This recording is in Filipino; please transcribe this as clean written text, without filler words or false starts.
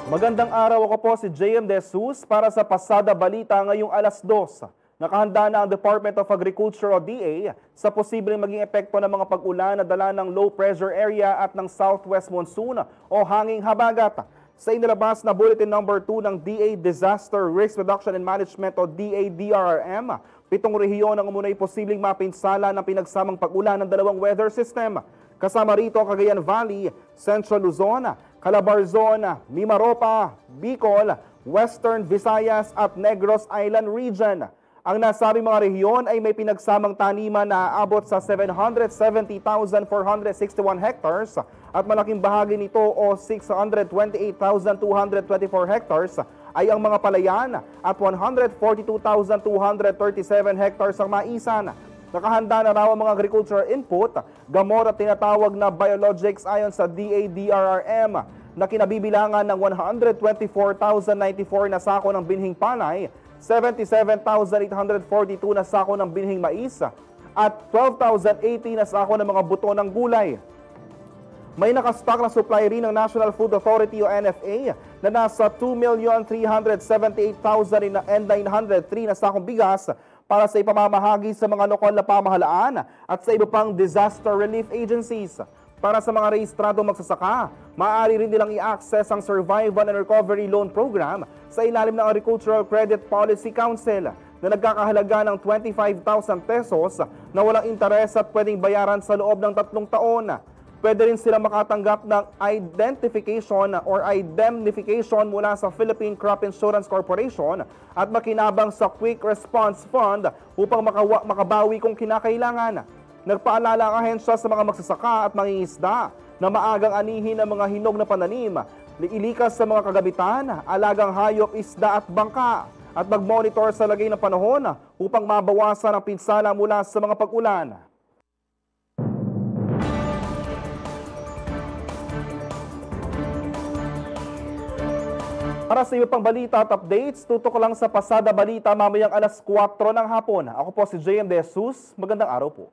Magandang araw, ako po si JM De Jesus para sa Pasada Balita ngayong alas 2. Nakahanda na ang Department of Agriculture o DA sa posibleng maging epekto ng mga pag-ulan na dala ng low pressure area at ng southwest monsoon o hanging habagat. Sa inilabas na Bulletin Number 2 ng DA Disaster Risk Reduction and Management o DA-DRRM, 7 rehiyon ang umunay posibleng mapinsala ng pinagsamang pag-ulan ng dalawang weather system. Kasama rito ang Cagayan Valley, Central Luzon, Calabarzon, Mimaropa, Bicol, Western Visayas at Negros Island Region. Ang nasabing mga rehiyon ay may pinagsamang taniman na aabot sa 770,461 hectares at malaking bahagi nito o 628,224 hectares ay ang mga palayan at 142,237 hectares ang maisan. Nakahanda na raw ang mga agricultural input, gamot at tinatawag na biologics ayon sa DA-DRRM na kinabibilangan ng 124,094 na sako ng binhing palay, 77,842 na sako ng binhing mais at 12,080 na sako ng mga buto ng gulay. May nakastock na supply rin ng National Food Authority o NFA na nasa 2,378,903 na sakong bigas para sa ipamamahagi sa mga lokal na pamahalaan at sa iba pang disaster relief agencies. Para sa mga rehistradong magsasaka, maaari rin nilang i-access ang Survival and Recovery Loan Program sa ilalim ng Agricultural Credit Policy Council na nagkakahalaga ng 25,000 pesos na walang interes at pwedeng bayaran sa loob ng 3 taon. Pwede rin sila makatanggap ng identification or indemnification mula sa Philippine Crop Insurance Corporation at makinabang sa Quick Response Fund upang makabawi kung kinakailangan. Nagpaalala ang ahensya sa mga magsasaka at mangingisda na maagang anihin ang mga hinog na pananim, ilikas sa mga kagamitan, alagang hayop, isda at bangka, at mag-monitor sa lagay ng panahon upang mabawasan ang pinsala mula sa mga pag-ulan. Para sa iba pang balita at updates, tutok lang sa Pasada Balita mamayang alas 4 ng hapon. Ako po si JM De Jesus. Magandang araw po.